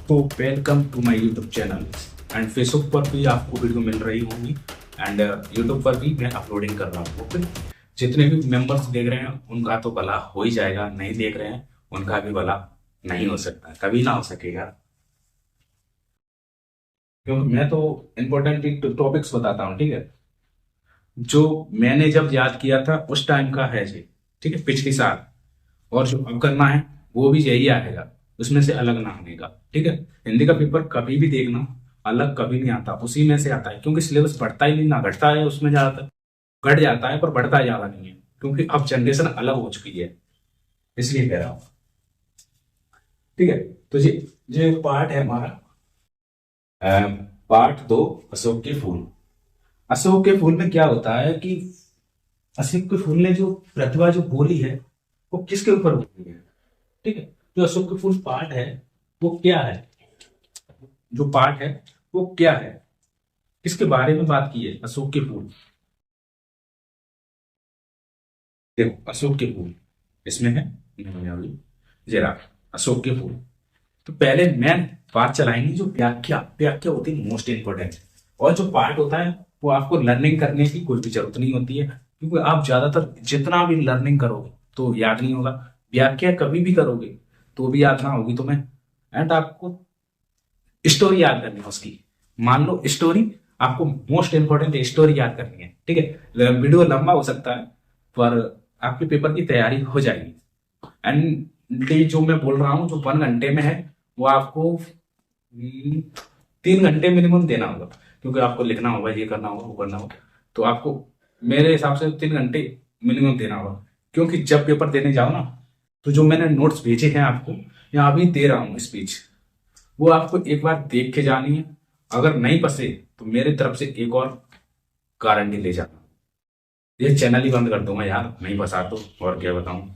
तो welcome to my YouTube channel and Facebook पर भी आपको वीडियो मिल रही होंगी एंड यूट्यूब पर भी मैं अपलोडिंग कर रहा हूँ। ओके, जितने भी मेंबर्स देख रहे हैं उनका तो भला हो ही जाएगा, नहीं देख रहे हैं उनका भी भला नहीं हो सकता, कभी ना हो सकेगा। क्योंकि मैं तो इम्पोर्टेंट टॉपिक्स बताता हूँ, ठीक है, जो मैंने जब याद किया था उस टाइम का है जी, ठीक है, पिछली साल। और जो अब करना है वो भी यही आएगा, उसमें से अलग ना आने का, ठीक है। हिंदी का पेपर कभी भी देखना, अलग कभी नहीं आता, उसी में से आता है, क्योंकि सिलेबस बढ़ता ही नहीं ना घटता है उसमें, ज्यादातर घट जाता है पर बढ़ता ज्यादा नहीं है, क्योंकि अब जनरेशन अलग हो चुकी है, इसलिए कह रहा हूँ। ठीक है, तो ये पार्ट है हमारा, पार्ट दो, अशोक के फूल। अशोक के फूल में क्या होता है कि अशोक के फूल ने जो प्रतिभा जो बोली है वो किसके ऊपर बोली है, ठीक है। जो अशोक के फूल पार्ट है वो क्या है, जो पार्ट है वो क्या है, किसके बारे में बात की है अशोक के फूल। देखो अशोक के फूल इसमें है, नहीं अभी जरा अशोक के फूल। तो पहले मैं बात चलाएंगे जो व्याख्या, व्याख्या होती है मोस्ट इंपोर्टेंट, और जो पार्ट होता है वो आपको लर्निंग करने की कोई भी जरूरत नहीं होती है, क्योंकि आप ज्यादातर जितना भी लर्निंग करोगे तो याद नहीं होगा, व्याख्या कभी भी करोगे तो भी याद ना होगी तुम्हें। एंड आपको स्टोरी याद करनी है उसकी, मान लो स्टोरी, आपको मोस्ट इंपोर्टेंट स्टोरी याद करनी है, ठीक है। वीडियो लंबा हो सकता है पर आपके पेपर की तैयारी हो जाएगी। एंड ये जो मैं बोल रहा हूँ जो 1 घंटे में है वो आपको 3 घंटे मिनिमम देना होगा, क्योंकि आपको लिखना होगा, ये करना होगा, वो करना होगा, तो आपको मेरे हिसाब से 3 घंटे मिनिमम देना होगा। क्योंकि जब पेपर देने जाओ ना, तो जो मैंने नोट्स भेजे हैं आपको, यहाँ अभी दे रहा हूँ स्पीच, वो आपको एक बार देख के जानी है। अगर नहीं फंसे तो मेरे तरफ से एक और गारंटी ले जाना, ये चैनल ही बंद कर दूंगा यार नहीं फंसा तो, और क्या बताऊं।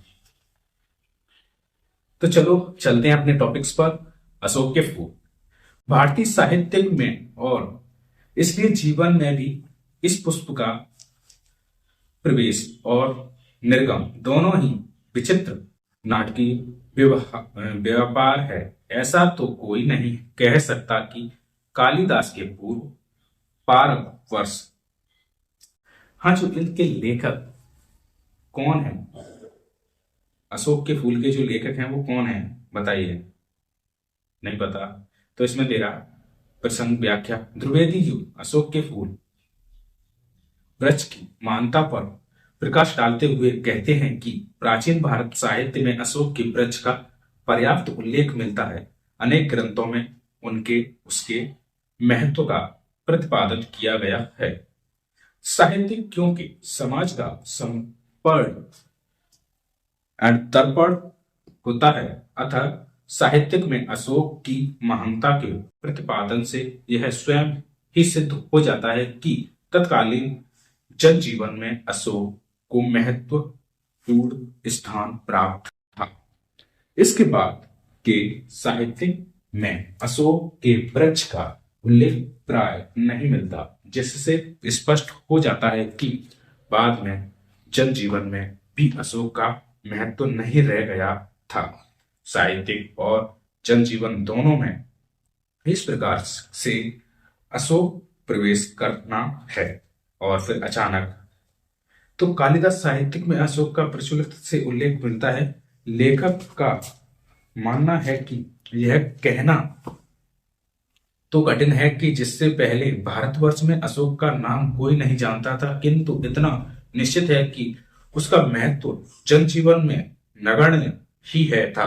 तो चलो चलते हैं अपने टॉपिक्स पर। अशोक के फूल भारतीय साहित्य में और इसलिए जीवन में भी इस पुष्प का प्रवेश और निर्गम दोनों ही विचित्र नाटकीय व्यापार है। ऐसा तो कोई नहीं कह सकता कि कालिदास के पूर्व पारक वर्ष। हाँ, जो इनके लेखक कौन है, अशोक के फूल के जो लेखक हैं वो कौन है बताइए, नहीं पता तो इसमें दे रहा प्रसंग व्याख्या। द्विवेदी युग अशोक के फूल वृक्ष की महानता पर प्रकाश डालते हुए कहते हैं कि प्राचीन भारत साहित्य में अशोक के वृक्ष का पर्याप्त उल्लेख मिलता है। अनेक ग्रंथों में उनके उसके महत्व का प्रतिपादन किया गया है। साहित्य क्योंकि समाज का संपूर्ण एंड तर्पण होता है, अतः साहित्यिक में अशोक की महानता के प्रतिपादन से यह स्वयं ही सिद्ध हो जाता है कि तत्कालीन जनजीवन में अशोक को महत्वपूर्ण स्थान प्राप्त था। इसके बाद के साहित्य में अशोक के वृक्ष का उल्लेख प्राय नहीं मिलता, जिससे स्पष्ट हो जाता है कि बाद में जनजीवन में भी अशोक का महत्व नहीं रह गया था। साहित्यिक और जनजीवन दोनों में इस प्रकार से अशोक प्रवेश करना है और फिर अचानक। तो कालिदास साहित्यिक में अशोक का प्रचलित से उल्लेख मिलता है। लेखक का मानना है कि यह कहना तो कठिन है कि जिससे पहले भारतवर्ष में अशोक का नाम कोई नहीं जानता था, किंतु इतना निश्चित है कि उसका महत्व जनजीवन में नगण्य ही है था।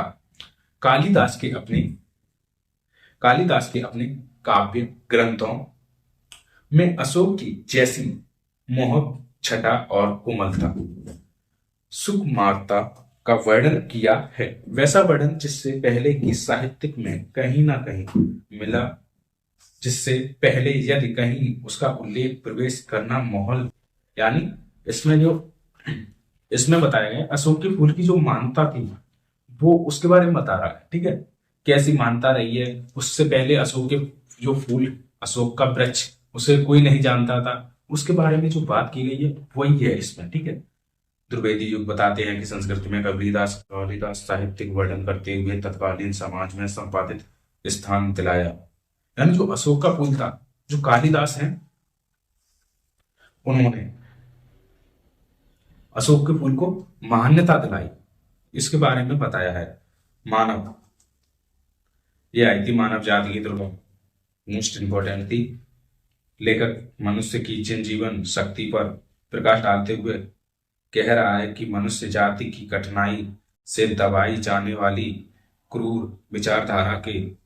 कालिदास के अपने काव्य ग्रंथों में अशोक की जैसी मोहक छटा और कोमलता, सुकुमारता का वर्णन किया है, वैसा वर्णन जिससे पहले की साहित्यिक में कहीं ना कहीं मिला, जिससे पहले यदि कहीं उसका उल्लेख प्रवेश करना मोहल, यानी इसमें बताया गया अशोक के फूल की जो मान्यता थी वो उसके बारे में बता रहा है, ठीक है, कैसी मान्यता रही है। उससे पहले अशोक के जो फूल, अशोक का वृक्ष, उसे कोई नहीं जानता था, उसके बारे में जो बात की गई है वही है इसमें, ठीक है। द्विवेदी युग बताते हैं कि संस्कृत में कबीरदास कालिदास साहित्यिक वर्णन करते हुए तत्कालीन समाज में संपादित स्थान दिलाया। यानी जो अशोक का पुल था, जो कालिदास हैं, उन्होंने अशोक के पुल को मान्यता दिलाई। इसके बारे में बताया है। मानव, ये आई थी मानव जाति की दुर्गम, मोस्ट इंपॉर्टेंट थी। लेखक मनुष्य की जनजीवन शक्ति पर प्रकाश डालते हुए कह रहा है कि मनुष्य जाति की कठिनाई से दबाई जाने वाली क्रूर विचारधारा के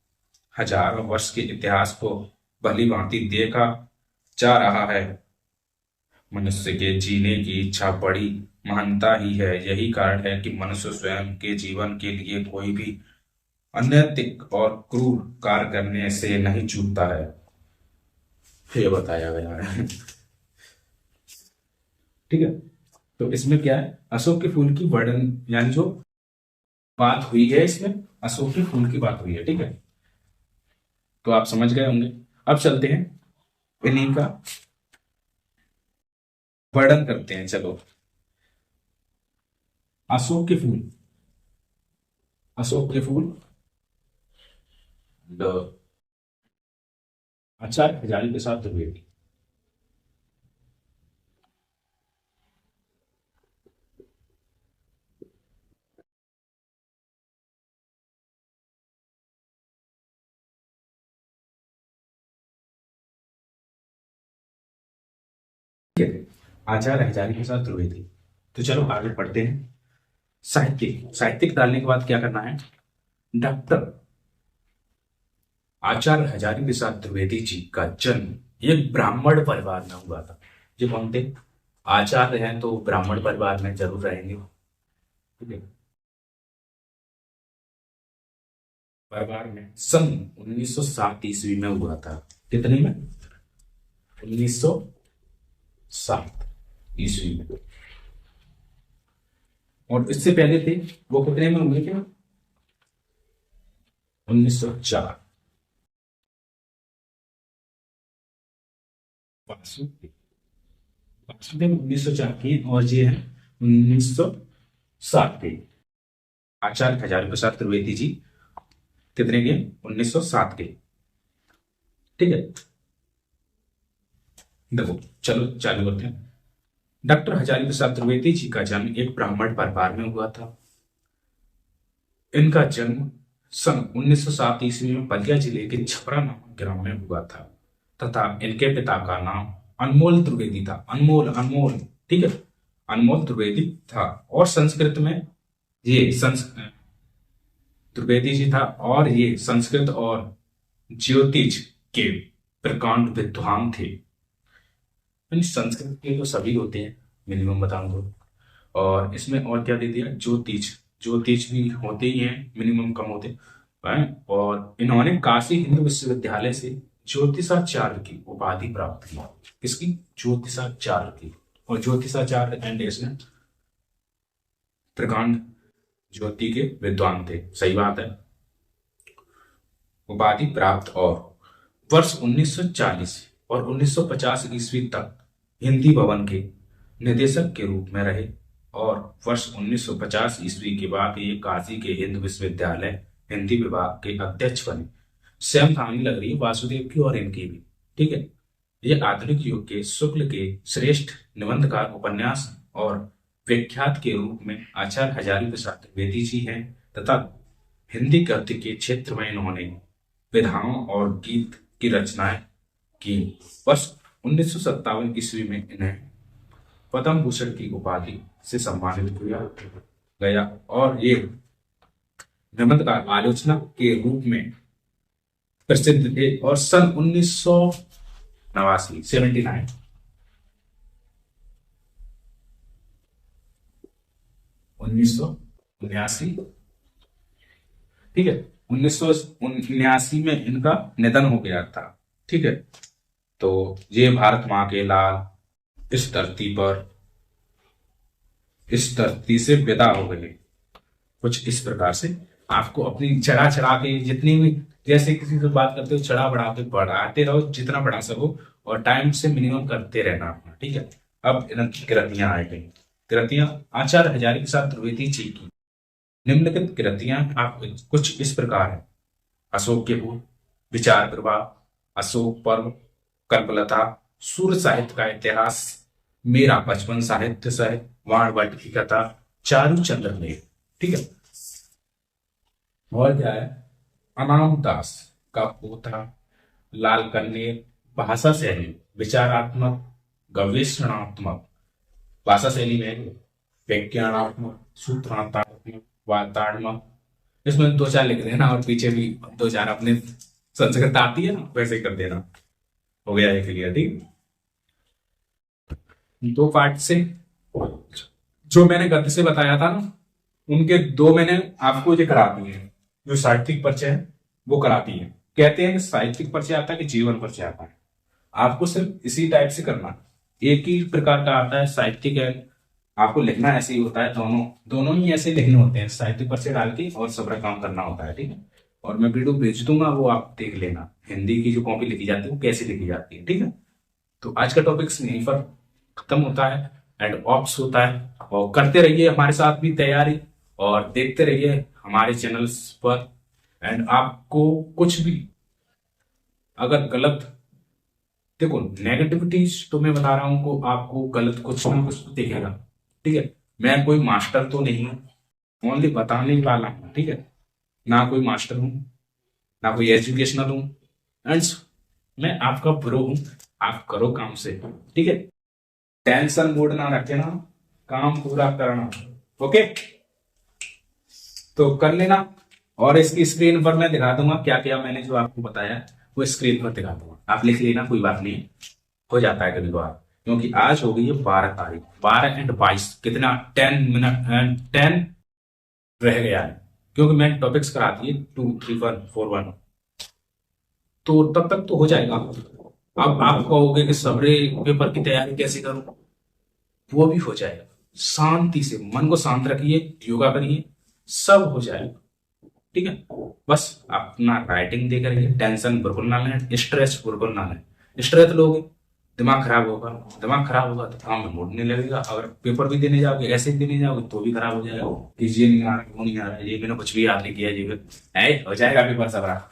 हजारों वर्ष के इतिहास को भली भांति देखा जा रहा है। मनुष्य के जीने की इच्छा बड़ी महानता ही है। यही कारण है कि मनुष्य स्वयं के जीवन के लिए कोई भी अनैतिक और क्रूर कार्य करने से नहीं चूकता है, ये बताया गया है। ठीक है, तो इसमें क्या है, अशोक के फूल की वर्णन, यानी जो बात हुई है इसमें अशोक के फूल की बात हुई है। ठीक है, तो आप समझ गए होंगे। अब चलते हैं इन्हीं का वर्णन करते हैं। चलो, अशोक के फूल, अशोक के फूल आचार्य हजारी प्रसाद द्विवेदी। आचार्य हजारी प्रसाद द्विवेदी। तो चलो आगे पढ़ते हैं। साहित्यिक, साहित्यिक डालने के बाद क्या करना है, डॉक्टर आचार्य हजारी प्रसाद द्विवेदी जी का जन्म एक ब्राह्मण परिवार में हुआ था। जो कौन थे, आचार्य हैं तो ब्राह्मण परिवार में जरूर रहेंगे। ठीक है, परिवार में सन 1907 ईस्वी में हुआ था। कितने में, 1907 ईस्वी में। और इससे पहले थे वो कितने में हुए थे, 1904। वासुदेव 1904 की, और ये है 1907 के। आचार्य हजारी प्रसाद त्रिवेदी जी कितने के, 1907 के। ठीक है, देखो चलो चालू करते हैं। डॉक्टर हजारी प्रसाद त्रिवेदी जी का जन्म एक ब्राह्मण परिवार में हुआ था। इनका जन्म सन 1907 ईस्वी में बलिया जिले के छपरा नामक ग्राम में हुआ था तथा इनके पिता का नाम अनमोल त्रिवेदी था। अनमोल, अनमोल, ठीक है, अनमोल त्रिवेदी था। और संस्कृत में ये त्रिवेदी जी था, और ये संस्कृत और ज्योतिष के प्रकांड विद्वान थे। संस्कृत के तो सभी होते हैं, मिनिमम बता दो। और इसमें और क्या दे दिया, ज्योतिष, ज्योतिष भी होते ही हैं, मिनिमम कम होते हैं। और इन्होंने काशी हिंदू विश्वविद्यालय से ज्योतिषाचार्य की उपाधि प्राप्त की। किसकी, ज्योतिषाचार्य की। और ज्योतिषाचार्य एंड इसमें त्रिकांड ज्योति के विद्वान थे, सही बात है, उपाधि प्राप्त। और वर्ष 1940 और 1950 ईस्वी तक हिंदी भवन के निदेशक के रूप में रहे। और वर्ष 1950 ईस्वी के बाद ये काशी के हिंदू विश्वविद्यालय हिंदी विभाग के अध्यक्ष बने। सेम कहानी लग रही है वासुदेव की और इनकी भी। ठीक है, ये आधुनिक युग के शुक्ल के श्रेष्ठ निबंधकार, उपन्यास और विख्यात के रूप में आचार्य हजारी प्रसाद द्विवेदी जी हैं तथा हिंदी गद्य के क्षेत्र में इन्होंने विधाओं और गीत की रचनाएं की। वर्ष 1957 ईस्वी में इन्हें पद्म भूषण की उपाधि से सम्मानित किया गया। और ये निबंधकार आलोचना के रूप में प्रसिद्ध थे। और सन 1989 1979, ठीक है, 1979 में इनका निधन हो गया था। ठीक है, तो ये भारत माँ के लाल इस धरती से विदा हो गए। कुछ इस प्रकार से आपको अपनी चढ़ा चढ़ा के, जितनी भी, जैसे किसी से बात करते हो चढ़ा बढ़ा के बढ़ाते रहो जितना बढ़ा सको, और टाइम से मिनिमम करते रहना अपना। ठीक है, अब इनकी कृतियां आ गई। कृतियां आचार्य हजारी प्रसाद द्विवेदी जी की निम्नलिखित कृतियां आप कुछ इस प्रकार है। अशोक के फूल, विचार प्रवाह, अशोक पर्व, कल्पलता, सूर्य साहित्य का इतिहास, मेरा बचपन साहित्य साहित्य, वाणवट की कथा, चारू चंद्र लेख। ठीक है। और क्या है, अनाम दास का पोथा, लाल कन्नेर, भाषा शैली, विचारात्मक, गवेषणात्मक, भाषा शैली में व्याख्यानात्मक, सूत्रांतरात्मक, वार्तात्मक। इसमें दो चार लिख देना और पीछे भी दो चार अपने संस्कृत आती है ना वैसे ही कर देना। हो गया है क्लियर। ठीक, दो पार्ट से जो मैंने गद्य से बताया था ना, उनके दो मैंने आपको ये करा दिए हैं। जो साहित्यिक परिचय है वो कराती है। कहते हैं कि साहित्यिक परिचय आता है कि जीवन परिचय आता है। आपको सिर्फ इसी टाइप से करना, एक ही प्रकार का आता है साहित्यिक है, आपको लिखना ऐसे ही होता है। दोनों दोनों ही ऐसे लिखने होते हैं, साहित्यिक परिचय डाल के और सबरा काम करना होता है। ठीक है। और मैं वीडियो भेज दूंगा, वो आप देख लेना हिंदी की जो कॉपी लिखी जाती है वो कैसे लिखी जाती है। ठीक है। तो आज का टॉपिक यहीं पर खत्म होता है एंड ऑप्स होता है। और करते रहिए हमारे साथ भी तैयारी और देखते रहिए हमारे चैनल्स पर। एंड आपको कुछ भी अगर गलत, देखो नेगेटिविटी तो मैं बता रहा हूं को आपको गलत कुछ ना कुछ तो दिखेगा। ठीक है। मैं कोई मास्टर तो नहीं हूं, ओनली बताने वाला हूं। ठीक है। ना कोई मास्टर हूं, ना कोई एजुकेशनल हूं, एंड मैं आपका प्रो हूं। आप करो काम से। ठीक है। टेंशन मूड ना रखना, काम पूरा करना। ओके, तो कर लेना। और इसकी स्क्रीन पर मैं दिखा दूंगा क्या क्या मैंने जो आपको बताया वो स्क्रीन पर दिखा दूंगा, आप लिख लेना, कोई बात नहीं, हो जाता है कभी कभार। क्योंकि आज हो गई है 12 तारीख, 12 और 22 कितना 10 मिनट एंड 10 रह गया है। क्योंकि मैंने टॉपिक्स करा दिए 2, 3, 1, 4, 1, तो तब तक तो हो जाएगा। अब आप कहोगे कि सबरे पेपर की तैयारी कैसे करूं, वो भी हो जाएगा। शांति से मन को शांत रखिए, योगा करिए, सब हो जाएगा। ठीक है। बस अपना राइटिंग दे करिए, टेंशन बिल्कुल ना लें, स्ट्रेस बिल्कुल ना लें। स्ट्रेस लोगे दिमाग खराब होगा, दिमाग खराब होगा तो काम में मूड नहीं लगेगा। अगर पेपर भी देने जाओगे, ऐसे ही देने जाओगे तो भी खराब हो जाएगा कि ये नहीं आ रहा, वो नहीं आ रहा, ये मैंने कुछ भी याद नहीं किया, ये हो जाएगा पेपर सब।